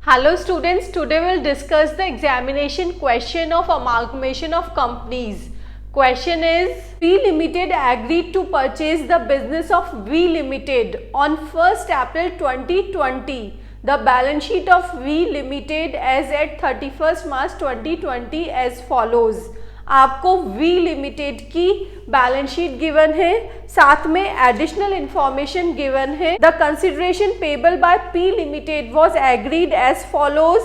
Hello students, today we'll discuss the examination question of amalgamation of companies. Question is, V Limited agreed to purchase the business of V Limited on 1st April 2020. The balance sheet of V Limited as at 31st March 2020 as follows. आपको V limited की balance sheet given है, साथ में additional information given है. The consideration payable by P limited was agreed as follows.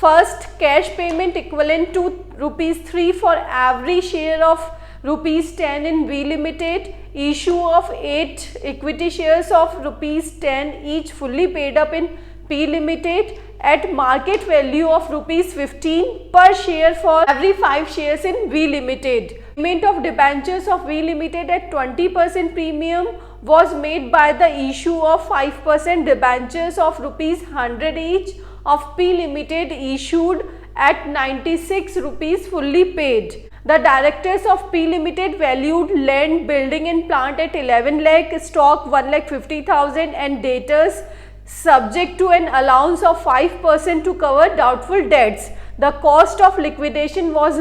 First, cash payment equivalent to ₹3 for every share of ₹10 in V Limited. Issue of 8 equity shares of ₹10 each fully paid up in P Limited at market value of ₹15 per share for every 5 shares in V Limited. Payment of debentures of V Limited at 20% premium was made by the issue of 5% debentures of ₹100 each of P Limited issued at 96 rupees fully paid. The directors of P Limited valued land, building and plant at 11 lakh, stock 1,50,000 and debtors subject to an allowance of 5% to cover doubtful debts. The cost of liquidation was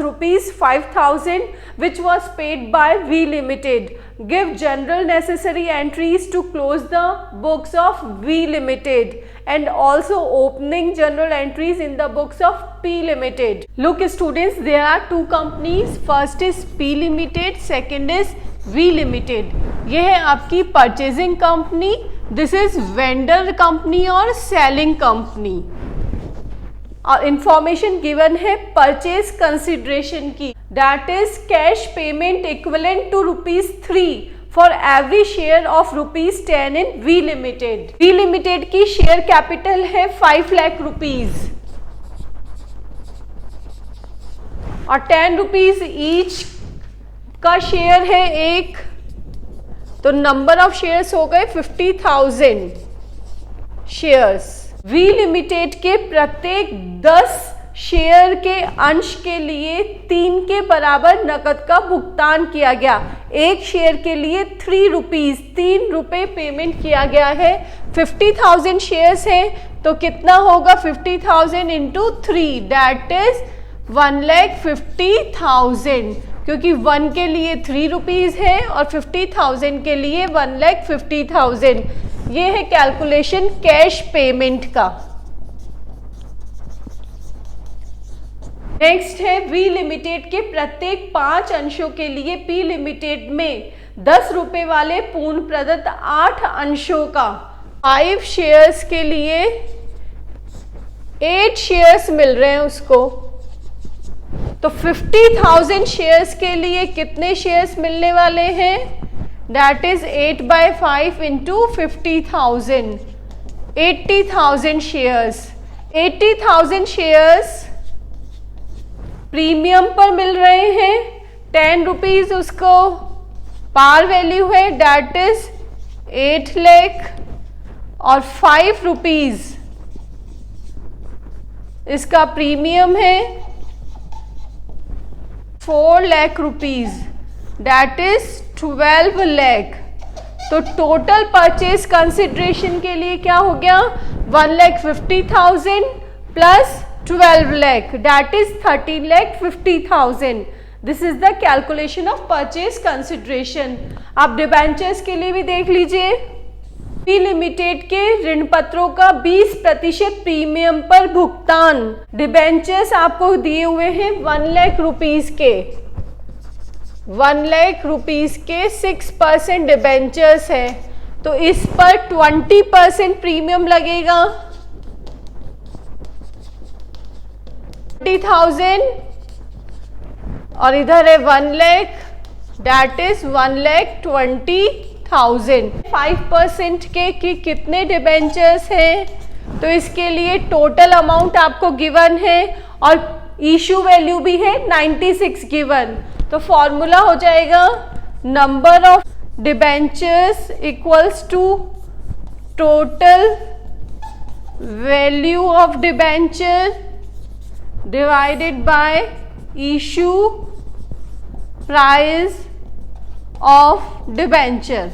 ₹5,000 which was paid by V Limited. Give general necessary entries to close the books of V Limited and also opening general entries in the books of P Limited. Look students, there are two companies. First is P Limited, second is V Limited. यह है आपकी purchasing company, this is vendor company और selling company. और information given है purchase consideration की, that is cash payment equivalent to ₹3 for every share of ₹10 in V limited. V limited की share capital है 5 lakh rupees और ₹10 ईच का share है एक, तो नंबर ऑफ शेयर्स हो गए 50,000 शेयर्स. V लिमिटेड के प्रत्येक 10 शेयर के अंश के लिए 3 के बराबर नकद का भुगतान किया गया. एक शेयर के लिए ₹3 पेमेंट किया गया है. 50,000 शेयर्स हैं तो कितना होगा 50,000 इंटू 3, दैट इज 1,50,000, क्योंकि 1 के लिए ₹3 है और 50,000 के लिए 1,50,000. ये है कैलकुलेशन कैश पेमेंट का. नेक्स्ट है V लिमिटेड के प्रत्येक 5 अंशों के लिए P लिमिटेड में ₹10 वाले पूर्ण प्रदत्त 8 अंशों का 5 शेयर्स के लिए 8 शेयर्स मिल रहे हैं उसको. तो 50,000 शेयर्स के लिए कितने शेयर्स मिलने वाले हैं, that is 8/5 into 50,000, 80,000 shares. 80,000 shares premium पर मिल रहे हैं. ₹10 उसको पार वैल्यू है, दैट इज 8 लाख और ₹5 इसका प्रीमियम है 4 lakh rupees, that is 12 lakh. तो टोटल परचेज कंसिडरेशन के लिए क्या हो गया 1,50,000 plus 12 lakh, that is 13,50,000. This is the calculation of purchase consideration. आप डिबेंचर्स के लिए भी देख लीजिए. P लिमिटेड के ऋण पत्रों का 20% प्रीमियम पर भुगतान. डिबेंचर्स आपको दिए हुए हैं 1 लाख रुपीज के, 1 लाख रुपीज के 6% डिबेंचर्स है, तो इस पर 20% प्रीमियम लगेगा 20,000 और इधर है 1 लाख, दैट इज 1,20,000. 5% के कितने डिबेंचर्स हैं, तो इसके लिए टोटल अमाउंट आपको गिवन है और इशू वैल्यू भी है 96 गिवन. तो फॉर्मूला हो जाएगा number of debentures equals to total value of debenture divided by issue price of debenture.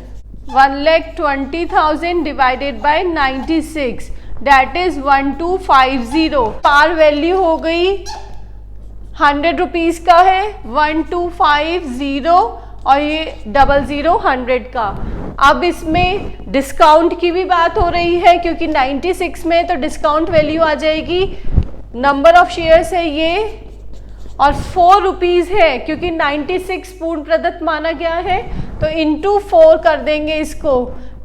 1,20,000 divided by 96, that is 1250। Par value हो गई 100 रुपीज का है, 1250 और ये 00 100 का। अब इसमें डिस्काउंट की भी बात हो रही है क्योंकि 96 में तो डिस्काउंट वैल्यू आ जाएगी। नंबर ऑफ शेयर्स है ये और 4 रुपीज है क्योंकि 96 पूर्ण प्रदत्त माना गया है, तो इंटू 4 कर देंगे इसको,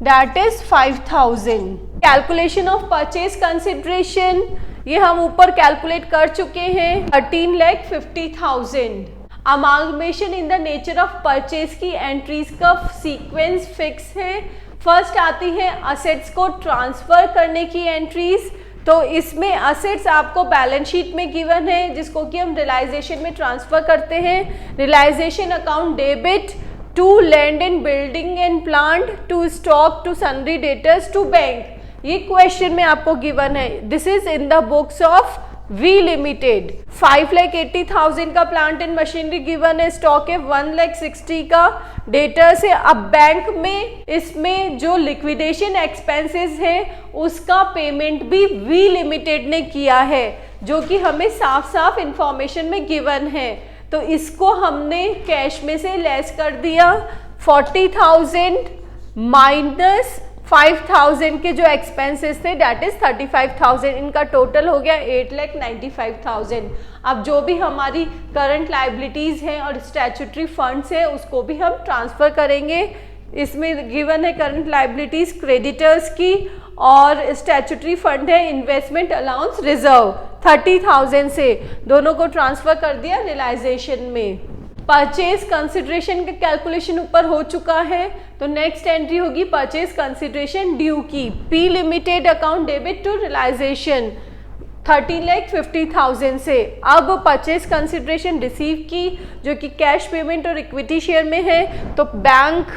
that is 5000। Calculation of purchase consideration ये हम ऊपर कैलकुलेट कर चुके हैं, 13,50,000। Amalgamation in the nature of purchase की एंट्रीज का सीक्वेंस फिक्स है। फर्स्ट आती है असेट्स को ट्रांसफर करने की एंट्रीज, तो इसमें असेट्स आपको बैलेंस शीट में गिवन है जिसको कि हम रियलाइजेशन में ट्रांसफर करते हैं। Realisation account debit to land and building and plant, to stock, to sundry debtors, to bank. ये क्वेश्चन में आपको गिवन है। This is in the books of V limited. 5,80,000 का प्लांट एंड मशीनरी गिवन है, stock है 1,60,000 का, debtors है। अब बैंक में इसमें जो लिक्विडेशन एक्सपेंसेस है उसका पेमेंट भी वी लिमिटेड ने किया है, जो कि हमें साफ साफ इंफॉर्मेशन में गिवन है। तो इसको हमने कैश में से लेस कर दिया। 40,000 माइनस 5,000 के जो एक्सपेंसेस थे दैट इज 35,000, इनका टोटल हो गया 8,95,000। अब जो भी हमारी करंट लाइबिलिटीज हैं और स्टैट्यूटरी फंड्स है उसको भी हम ट्रांसफर करेंगे। इसमें गिवन है करंट लाइबिलिटीज क्रेडिटर्स की और स्टैट्यूटरी फंड है इन्वेस्टमेंट अलाउंस रिजर्व, 30,000 से दोनों को ट्रांसफर कर दिया रियलाइजेशन में। परचेज कंसिडरेशन का कैलकुलेशन ऊपर हो चुका है, तो नेक्स्ट एंट्री होगी परचेज कंसिडरेशन ड्यू की। P limited account debit to realisation 13,50,000 से। अब परचेज कंसिडरेशन रिसीव की जो कि कैश पेमेंट और इक्विटी शेयर में है, तो बैंक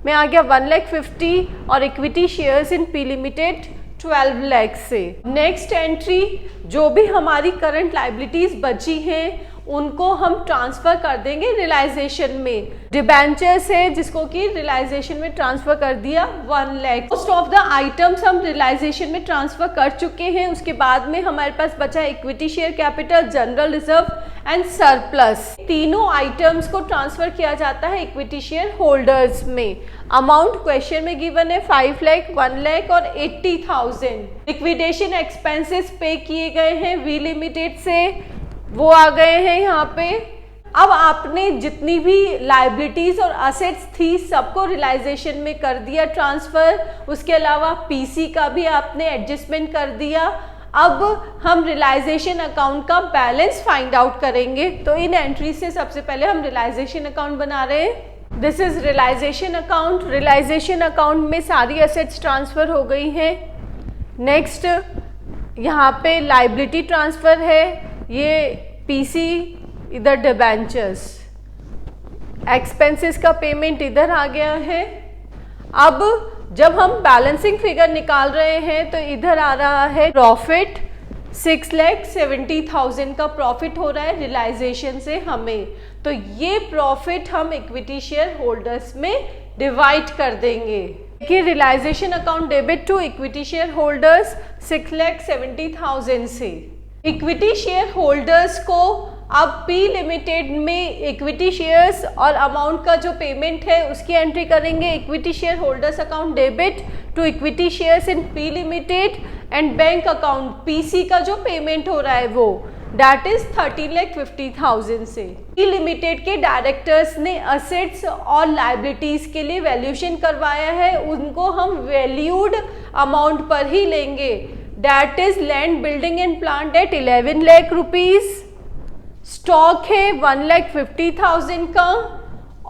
में आ गया 1,50,000 और equity shares in P limited 12 lakh से। नेक्स्ट एंट्री जो भी हमारी करंट लाइबिलिटीज बची हैं उनको हम ट्रांसफर कर देंगे रियलाइजेशन में। डिबेंचर्स है जिसको कि रियलाइजेशन में ट्रांसफर कर दिया 1 lakh. Most of the items हम रियलाइजेशन में ट्रांसफर कर चुके हैं। उसके बाद में हमारे पास बचा equity share capital, general reserve and surplus. तीनों आइटम्स को ट्रांसफर किया जाता है इक्विटी शेयर होल्डर्स में। अमाउंट क्वेश्चन में गिवन है 5 लाख, 1 लाख और 80,000। लिक्विडेशन एक्सपेंसेस पे किए गए हैं वी लिमिटेड से, वो आ गए हैं यहाँ पे। अब आपने जितनी भी लाइबिलिटीज और असेट्स थी सबको रियलाइजेशन में कर दिया ट्रांसफर। उसके अलावा पीसी का भी आपने एडजस्टमेंट कर दिया। अब हम रियलाइजेशन अकाउंट का बैलेंस फाइंड आउट करेंगे। तो इन एंट्री से सबसे पहले हम रियलाइजेशन अकाउंट बना रहे हैं। This is realisation account. Realisation account में सारी असेट्स ट्रांसफर हो गई हैं। नेक्स्ट यहाँ पे लाइबिलिटी ट्रांसफर है, ये पीसी, इधर डिबेंचर्स, एक्सपेंसेस का पेमेंट इधर आ गया है। अब जब हम बैलेंसिंग फिगर निकाल रहे हैं तो इधर आ रहा है प्रॉफिट, 6,70,000 का प्रॉफिट हो रहा है रियलाइजेशन से हमें। तो ये प्रॉफिट हम इक्विटी शेयर होल्डर्स में डिवाइड कर देंगे कि realisation account debit to equity share holders 6,70,000 से। इक्विटी शेयर होल्डर्स को अब पी लिमिटेड में इक्विटी शेयर्स और अमाउंट का जो पेमेंट है उसकी एंट्री करेंगे। Equity share holders account debit to equity shares in P limited and bank account पीसी का जो पेमेंट हो रहा है वो दैट इज 13,50,000 से। पी लिमिटेड के डायरेक्टर्स ने असेट्स और लाइबिलिटीज के लिए वैल्यूएशन करवाया है, उनको हम वैल्यूड अमाउंट पर ही लेंगे। That is land building and plant at 11 lakh rupees, stock है 1,50,000 का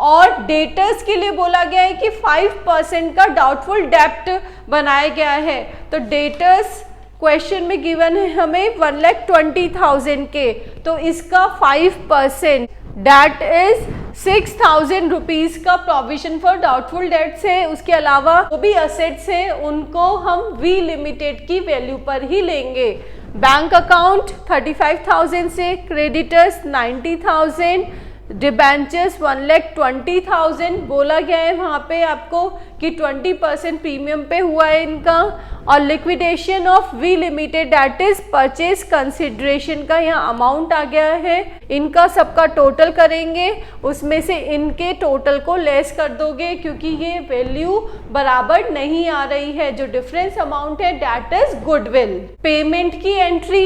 और डेटर्स के लिए बोला गया है कि 5% का डाउटफुल डेप्ट बनाया गया है। तो डेटर्स क्वेश्चन में गिवन है हमें 1,20,000 के, तो इसका 5% दैट इज 6,000 रुपीज का प्रोविजन फॉर डाउटफुल डेट्स है। उसके अलावा जो भी असेट्स हैं उनको हम वी लिमिटेड की वैल्यू पर ही लेंगे। बैंक अकाउंट 35,000 से, क्रेडिटर्स 90,000, डिबेंचर्स 1,20,000 बोला गया है वहाँ पे आपको कि 20% प्रीमियम पे हुआ है इनका। और liquidation of V limited that is purchase consideration का यहाँ अमाउंट आ गया है, इनका सबका टोटल करेंगे, उसमें से इनके टोटल को लेस कर दोगे क्योंकि ये वैल्यू बराबर नहीं आ रही है। जो डिफरेंस अमाउंट है दैट इज गुडविल। पेमेंट की entry,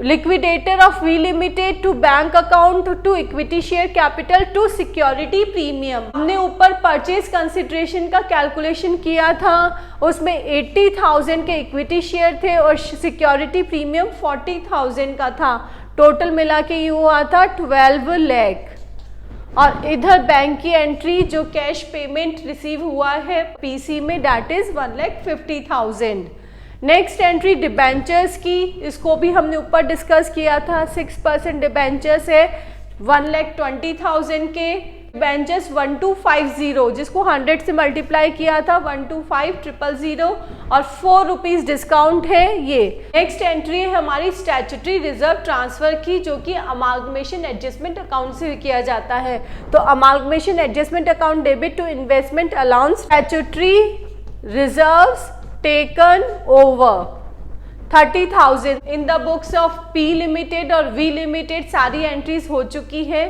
liquidator of V limited to bank account to equity share capital to security premium. हमने ऊपर परचेज कंसिडरेशन का कैलकुलेशन किया था, उसमें 80,000 के इक्विटी शेयर थे और सिक्योरिटी प्रीमियम 40,000 का था। टोटल मिला के ये हुआ था 12 लाख। और इधर बैंक की एंट्री जो कैश पेमेंट रिसीव हुआ है पीसी में that is 1,50,000। Next entry debentures की, इसको भी हमने ऊपर डिस्कस किया था। 6% डिबेंचर्स है 1,20,000 के। डिबेंचर्स 1250 जिसको 100 से मल्टीप्लाई किया था 125,000 और 4 रुपीज़ डिस्काउंट है ये। नेक्स्ट एंट्री है हमारी स्टैट्यूटरी रिजर्व ट्रांसफर की जो कि अमालगमेशन एडजस्टमेंट अकाउंट से किया जाता है। तो amalgamation adjustment account debit to investment allowance statutory reserves taken over 30,000 in the books of P limited और वी लिमिटेड सारी एंट्रीज हो चुकी है।